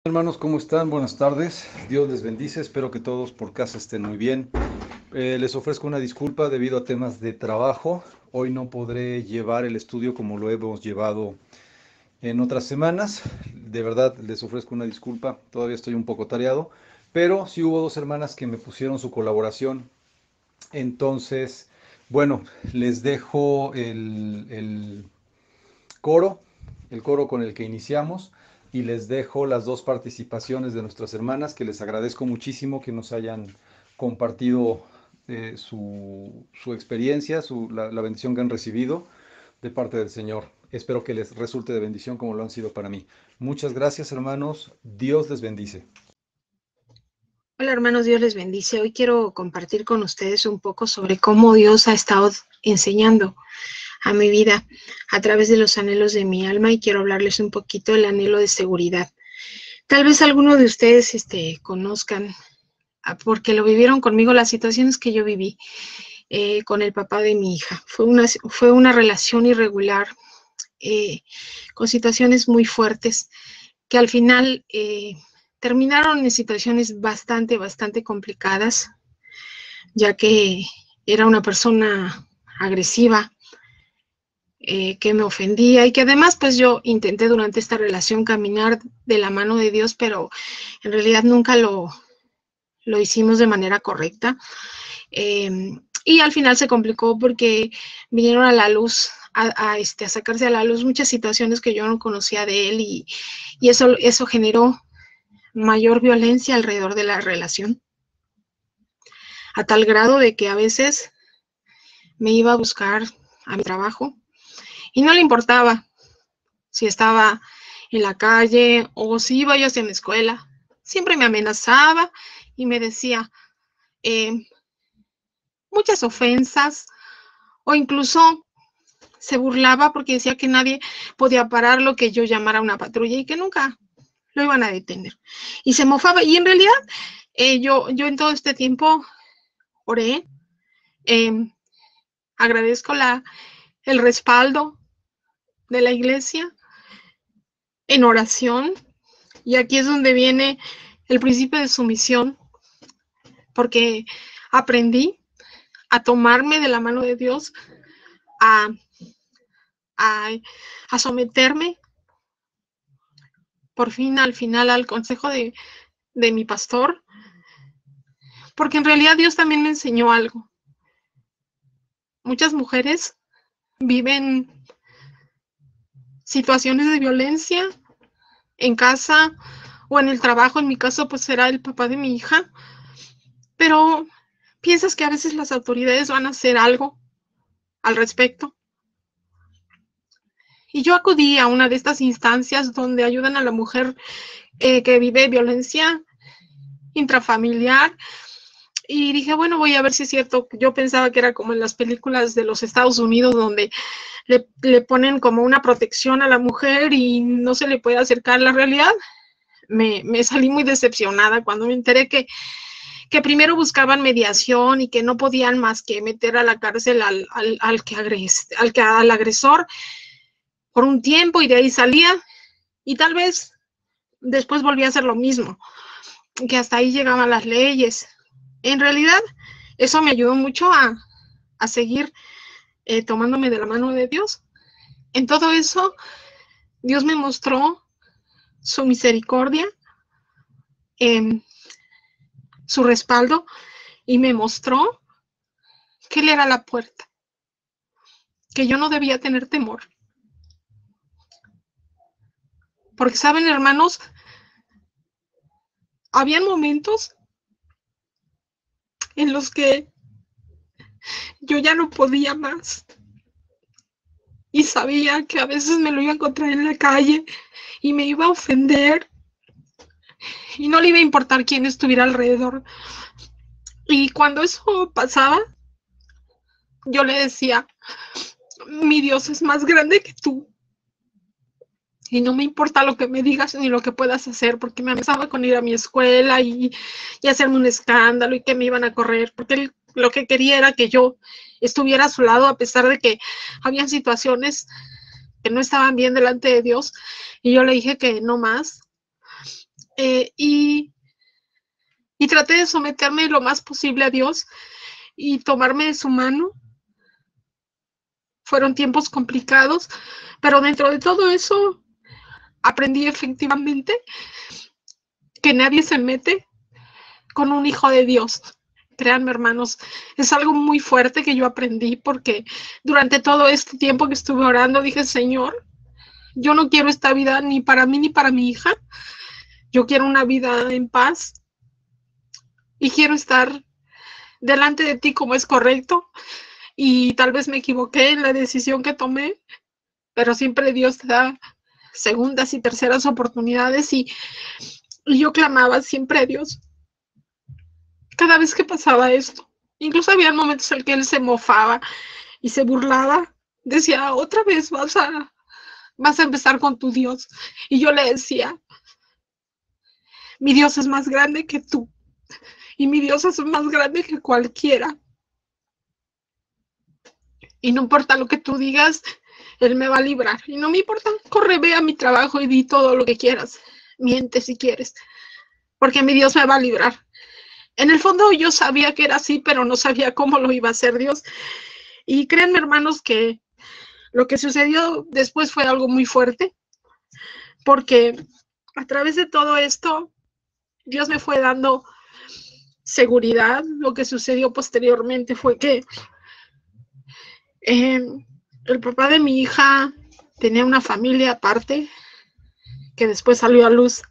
Hermanos, ¿cómo están? Buenas tardes. Dios les bendice. Espero que todos por casa estén muy bien. Les ofrezco una disculpa debido a temas de trabajo. Hoy no podré llevar el estudio como lo hemos llevado en otras semanas. De verdad, les ofrezco una disculpa. Todavía estoy un poco tareado, pero sí hubo dos hermanas que me pusieron su colaboración. Entonces, bueno, les dejo coro, el coro con el que iniciamos, y les dejo las dos participaciones de nuestras hermanas, que les agradezco muchísimo que nos hayan compartido su experiencia, la bendición que han recibido de parte del Señor. Espero que les resulte de bendición como lo han sido para mí. Muchas gracias, hermanos. Dios les bendice. Hola hermanos, Dios les bendice. Hoy quiero compartir con ustedes un poco sobre cómo Dios ha estado enseñando a mi vida a través de los anhelos de mi alma, y quiero hablarles un poquito del anhelo de seguridad. Tal vez alguno de ustedes conozcan, porque lo vivieron conmigo, las situaciones que yo viví con el papá de mi hija. Fue una relación irregular, con situaciones muy fuertes que al final terminaron en situaciones bastante complicadas, ya que era una persona agresiva, que me ofendía, y que además pues yo intenté durante esta relación caminar de la mano de Dios, pero en realidad nunca lo hicimos de manera correcta. Y al final se complicó porque vinieron a la luz, a sacarse a la luz muchas situaciones que yo no conocía de él, y eso generó mayor violencia alrededor de la relación, a tal grado de que a veces me iba a buscar a mi trabajo y no le importaba si estaba en la calle o si iba yo hacia mi escuela. Siempre me amenazaba y me decía muchas ofensas, o incluso se burlaba porque decía que nadie podía parar lo que yo llamara una patrulla y que nunca lo iban a detener. Y se mofaba, y en realidad yo en todo este tiempo oré, agradezco el respaldo de la iglesia en oración, y aquí es donde viene el principio de sumisión, porque aprendí a tomarme de la mano de Dios, a, a, a someterme por fin al final al consejo de mi pastor, porque en realidad Dios también me enseñó algo. Muchas mujeres viven situaciones de violencia en casa o en el trabajo. En mi caso pues era el papá de mi hija, pero piensas que a veces las autoridades van a hacer algo al respecto. Y yo acudí a una de estas instancias donde ayudan a la mujer que vive violencia intrafamiliar, y dije, bueno, voy a ver si es cierto. Yo pensaba que era como en las películas de los Estados Unidos, donde le ponen como una protección a la mujer y no se le puede acercar. La realidad, me salí muy decepcionada cuando me enteré que primero buscaban mediación y que no podían más que meter a la cárcel al agresor por un tiempo, y de ahí salía, y tal vez después volvía a hacer lo mismo, que hasta ahí llegaban las leyes. En realidad, eso me ayudó mucho a seguir tomándome de la mano de Dios. En todo eso, Dios me mostró su misericordia, su respaldo, y me mostró que Él era la puerta, que yo no debía tener temor. Porque, ¿saben, hermanos? Habían momentos en los que yo ya no podía más, y sabía que a veces me lo iba a encontrar en la calle y me iba a ofender, y no le iba a importar quién estuviera alrededor. Y cuando eso pasaba, yo le decía, mi Dios es más grande que tú, y no me importa lo que me digas ni lo que puedas hacer, porque me amenazaba con ir a mi escuela y hacerme un escándalo, y que me iban a correr, porque él lo que quería era que yo estuviera a su lado, a pesar de que había situaciones que no estaban bien delante de Dios. Y yo le dije que no más. y traté de someterme lo más posible a Dios y tomarme de su mano. Fueron tiempos complicados, pero dentro de todo eso aprendí efectivamente que nadie se mete con un hijo de Dios. Créanme, hermanos, es algo muy fuerte que yo aprendí, porque durante todo este tiempo que estuve orando dije: Señor, yo no quiero esta vida ni para mí ni para mi hija. Yo quiero una vida en paz y quiero estar delante de ti como es correcto. Y tal vez me equivoqué en la decisión que tomé, pero siempre Dios te da segundas y terceras oportunidades, y yo clamaba siempre a Dios cada vez que pasaba esto. Incluso había momentos en que él se mofaba y se burlaba. Decía: otra vez vas a empezar con tu Dios. Y yo le decía: mi Dios es más grande que tú, y mi Dios es más grande que cualquiera. Y no importa lo que tú digas, Él me va a librar. Y no me importa, corre, ve a mi trabajo y di todo lo que quieras. Miente si quieres, porque mi Dios me va a librar. En el fondo yo sabía que era así, pero no sabía cómo lo iba a hacer Dios. Y créanme, hermanos, que lo que sucedió después fue algo muy fuerte, porque a través de todo esto, Dios me fue dando seguridad. Lo que sucedió posteriormente fue que el papá de mi hija tenía una familia aparte, que después salió a luz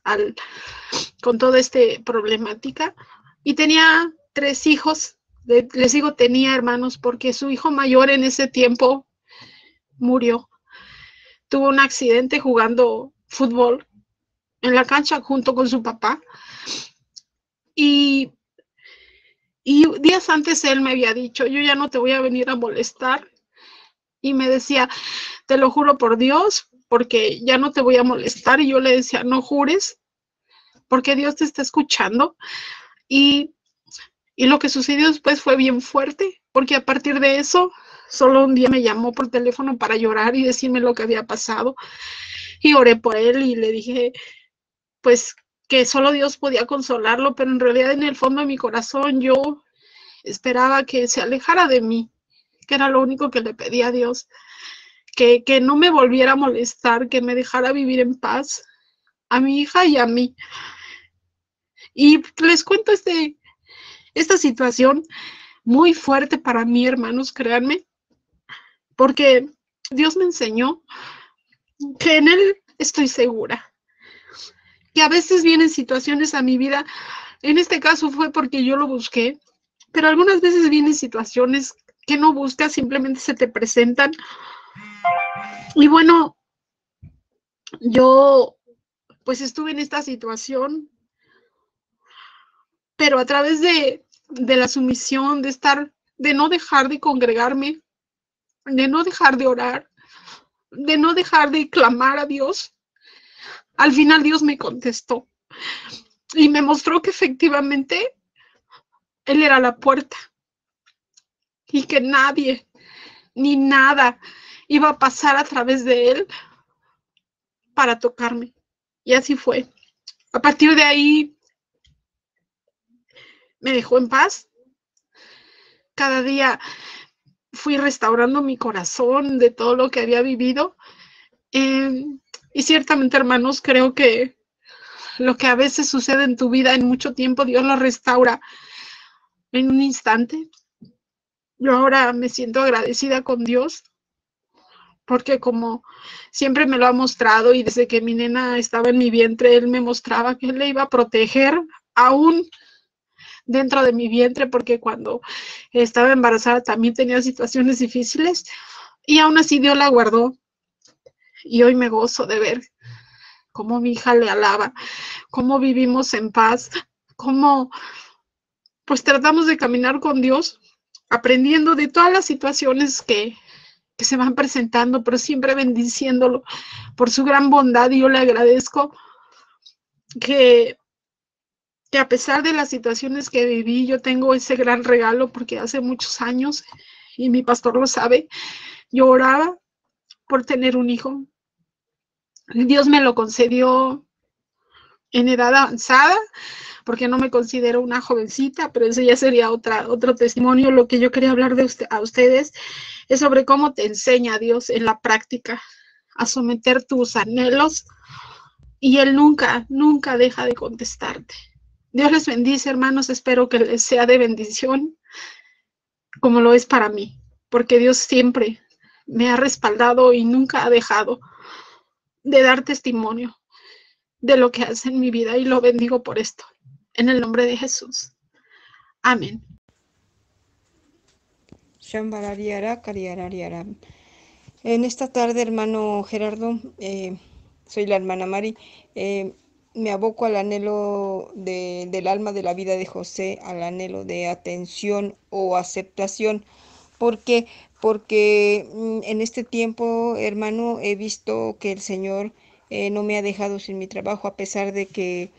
con toda esta problemática, y tenía 3 hijos. Les digo tenía, hermanos, porque su hijo mayor en ese tiempo murió. Tuvo un accidente jugando fútbol en la cancha junto con su papá, y días antes él me había dicho: yo ya no te voy a venir a molestar. Y me decía: te lo juro por Dios, porque ya no te voy a molestar. Y yo le decía: no jures, porque Dios te está escuchando. Y lo que sucedió después fue bien fuerte, porque a partir de eso, solo un día me llamó por teléfono para llorar y decirme lo que había pasado. Y oré por él y le dije, pues, que solo Dios podía consolarlo, pero en realidad en el fondo de mi corazón yo esperaba que se alejara de mí, que era lo único que le pedía a Dios, que no me volviera a molestar, que me dejara vivir en paz a mi hija y a mí. Y les cuento esta situación muy fuerte para mí, hermanos, créanme, porque Dios me enseñó que en Él estoy segura, que a veces vienen situaciones a mi vida. En este caso fue porque yo lo busqué, pero algunas veces vienen situaciones que no buscas, simplemente se te presentan. Y bueno, yo pues estuve en esta situación, pero a través de la sumisión, de no dejar de congregarme, de no dejar de orar, de no dejar de clamar a Dios, al final Dios me contestó y me mostró que efectivamente Él era la puerta y que nadie ni nada iba a pasar a través de Él para tocarme. Y así fue. A partir de ahí me dejó en paz. Cada día fui restaurando mi corazón de todo lo que había vivido. Y ciertamente, hermanos, creo que lo que a veces sucede en tu vida en mucho tiempo, Dios lo restaura en un instante. Yo ahora me siento agradecida con Dios, porque como siempre me lo ha mostrado, y desde que mi nena estaba en mi vientre, Él me mostraba que Él le iba a proteger aún dentro de mi vientre, porque cuando estaba embarazada también tenía situaciones difíciles, y aún así Dios la guardó. Y hoy me gozo de ver cómo mi hija le alaba, cómo vivimos en paz, cómo pues tratamos de caminar con Dios, aprendiendo de todas las situaciones que se van presentando, pero siempre bendiciéndolo por su gran bondad. Y yo le agradezco que a pesar de las situaciones que viví, yo tengo ese gran regalo, porque hace muchos años, y mi pastor lo sabe, yo oraba por tener un hijo. Dios me lo concedió en edad avanzada, porque no me considero una jovencita, pero eso ya sería otro testimonio. Lo que yo quería hablar a ustedes es sobre cómo te enseña Dios en la práctica a someter tus anhelos y Él nunca, nunca deja de contestarte. Dios les bendice, hermanos. Espero que les sea de bendición como lo es para mí, porque Dios siempre me ha respaldado y nunca ha dejado de dar testimonio de lo que hace en mi vida, y lo bendigo por esto. En el nombre de Jesús. Amén. En esta tarde, hermano Gerardo, soy la hermana Mari, me aboco al anhelo del alma de la vida de José, al anhelo de atención o aceptación. ¿Por qué? Porque en este tiempo, hermano, he visto que el Señor no me ha dejado sin mi trabajo, a pesar de que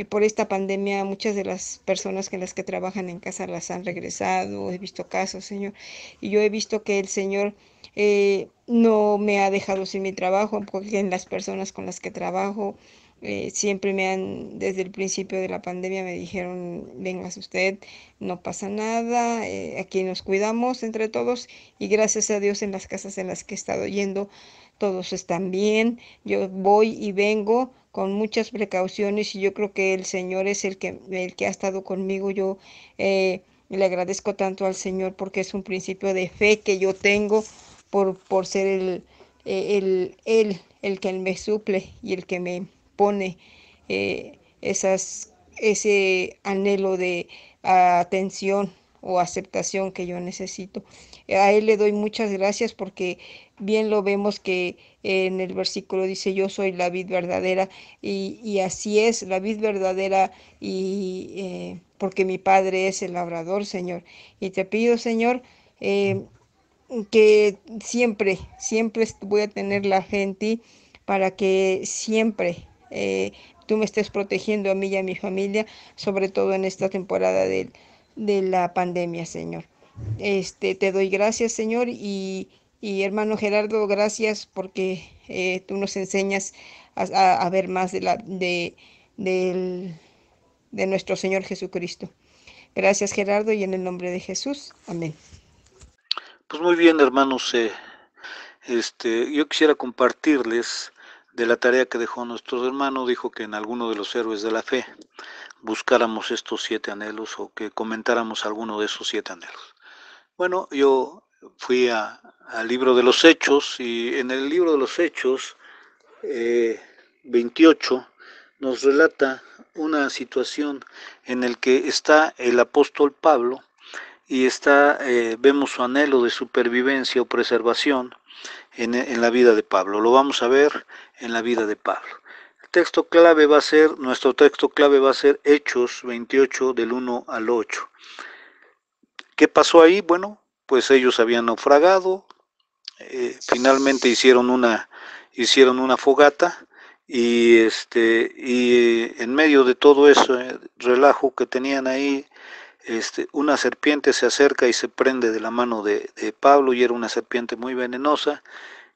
por esta pandemia muchas de las personas las que trabajan en casa las han regresado. He visto casos, Señor, y yo he visto que el Señor no me ha dejado sin mi trabajo, porque en las personas con las que trabajo siempre desde el principio de la pandemia me dijeron: véngase usted, no pasa nada, aquí nos cuidamos entre todos, y gracias a Dios en las casas en las que he estado yendo, todos están bien. Yo voy y vengo con muchas precauciones, y yo creo que el Señor es el que ha estado conmigo. Yo le agradezco tanto al Señor, porque es un principio de fe que yo tengo por ser el que me suple y el que me pone ese anhelo de atención o aceptación que yo necesito. A Él le doy muchas gracias, porque bien lo vemos que en el versículo dice: yo soy la vid verdadera, y así es, la vid verdadera, y porque mi Padre es el labrador, Señor. Y te pido, Señor, que siempre, siempre voy a tener la fe en ti, para que siempre tú me estés protegiendo a mí y a mi familia, sobre todo en esta temporada de la pandemia, Señor. Te doy gracias, Señor, y hermano Gerardo, gracias, porque tú nos enseñas a ver más de nuestro Señor Jesucristo. Gracias, Gerardo, y en el nombre de Jesús. Amén. Pues muy bien, hermanos, yo quisiera compartirles de la tarea que dejó nuestro hermano. Dijo que en alguno de los héroes de la fe buscáramos estos 7 anhelos, o que comentáramos alguno de esos 7 anhelos. Bueno, yo fui al libro de los Hechos, y en el libro de los Hechos 28 nos relata una situación en el que está el apóstol Pablo, y vemos su anhelo de supervivencia o preservación en la vida de Pablo. Lo vamos a ver en la vida de Pablo. Nuestro texto clave va a ser Hechos 28 del 1 al 8. ¿Qué pasó ahí? Bueno, pues ellos habían naufragado, finalmente hicieron una fogata, y en medio de todo eso relajo que tenían ahí, una serpiente se acerca y se prende de la mano de Pablo, y era una serpiente muy venenosa.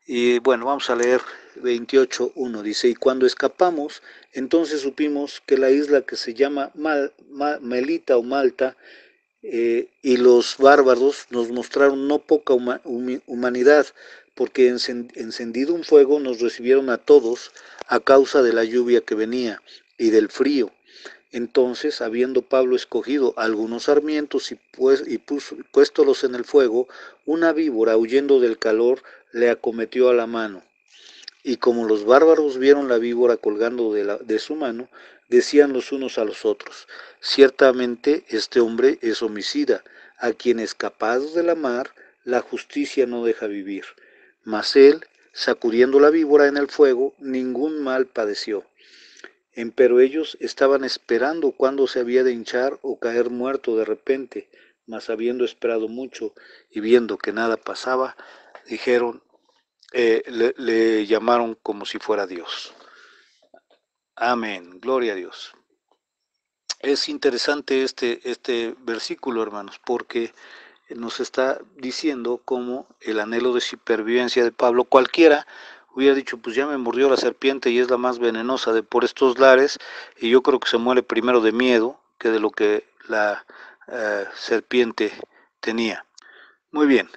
Y bueno, vamos a leer 28:1. Dice: y cuando escapamos, entonces supimos que la isla que se llama Melita o Malta, y los bárbaros nos mostraron no poca humanidad, porque encendido un fuego nos recibieron a todos a causa de la lluvia que venía y del frío. Entonces, habiendo Pablo escogido algunos sarmientos y puéstolos en el fuego, una víbora, huyendo del calor, le acometió a la mano. Y como los bárbaros vieron la víbora colgando de su mano, decían los unos a los otros: ciertamente este hombre es homicida, a quien escapados de la mar la justicia no deja vivir. Mas él, sacudiendo la víbora en el fuego, ningún mal padeció. Empero ellos estaban esperando cuándo se había de hinchar o caer muerto de repente. Mas habiendo esperado mucho y viendo que nada pasaba, dijeron, le llamaron como si fuera Dios. Amén, gloria a Dios. Es interesante este versículo, hermanos, porque nos está diciendo cómo el anhelo de supervivencia de Pablo, cualquiera hubiera dicho, pues ya me mordió la serpiente y es la más venenosa de por estos lares, y yo creo que se muere primero de miedo que de lo que la serpiente tenía. Muy bien,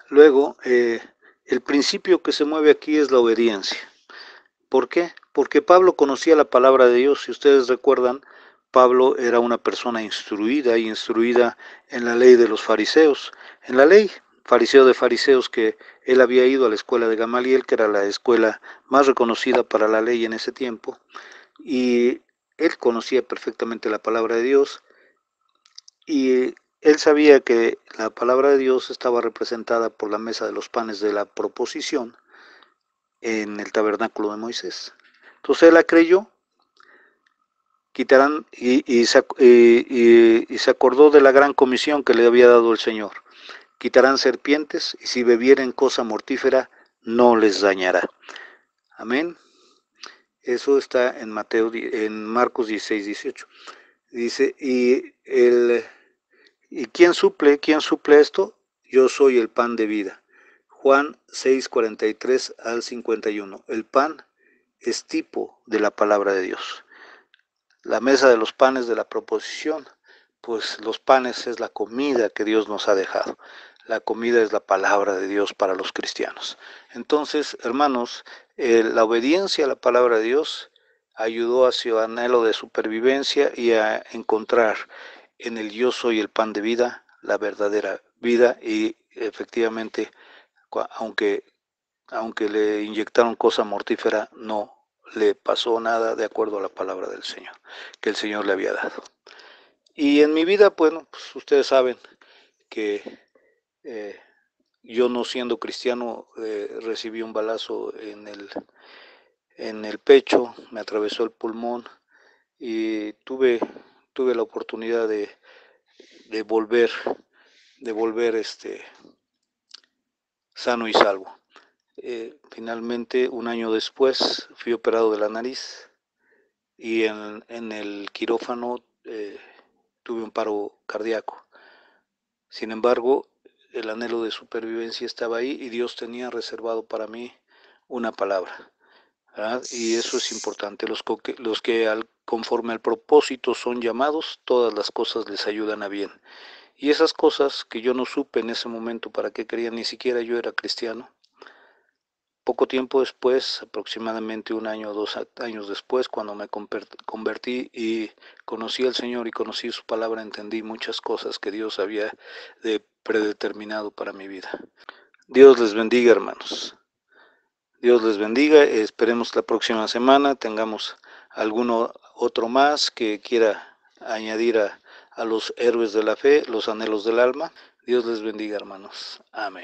luego el principio que se mueve aquí es la obediencia. ¿Por qué? Porque Pablo conocía la palabra de Dios. Si ustedes recuerdan, Pablo era una persona instruida en la ley de los fariseos, en la ley fariseo de fariseos, que él había ido a la escuela de Gamaliel, que era la escuela más reconocida para la ley en ese tiempo, y él conocía perfectamente la palabra de Dios, y él sabía que la palabra de Dios estaba representada por la mesa de los panes de la proposición en el tabernáculo de Moisés. Entonces él la creyó, quitarán y se acordó de la gran comisión que le había dado el Señor. Quitarán serpientes, y si bebieren cosa mortífera, no les dañará. Amén. Eso está en Marcos 16, 18. Dice, ¿y quién suple esto? Yo soy el pan de vida. Juan 6, 43 al 51. El pan es tipo de la palabra de Dios. La mesa de los panes de la proposición, pues los panes es la comida que Dios nos ha dejado. La comida es la palabra de Dios para los cristianos. Entonces, hermanos, la obediencia a la palabra de Dios ayudó a su anhelo de supervivencia y a encontrar en el yo soy el pan de vida, la verdadera vida, y efectivamente, aunque le inyectaron cosa mortífera, no le pasó nada, de acuerdo a la palabra del Señor, que el Señor le había dado. Y en mi vida, bueno, pues ustedes saben que yo, no siendo cristiano, recibí un balazo en el pecho, me atravesó el pulmón, y tuve la oportunidad de volver sano y salvo. Finalmente, un año después, fui operado de la nariz, y en el quirófano tuve un paro cardíaco. Sin embargo, el anhelo de supervivencia estaba ahí, y Dios tenía reservado para mí una palabra, ¿verdad? Y eso es importante. Los que conforme al propósito son llamados, todas las cosas les ayudan a bien. Y esas cosas que yo no supe en ese momento para qué quería, ni siquiera yo era cristiano. Poco tiempo después, aproximadamente un año o 2 años después, cuando me convertí y conocí al Señor y conocí su palabra, entendí muchas cosas que Dios había predeterminado para mi vida. Dios les bendiga, hermanos. Dios les bendiga. Esperemos la próxima semana tengamos alguno otro más que quiera añadir a los héroes de la fe, los anhelos del alma. Dios les bendiga, hermanos. Amén.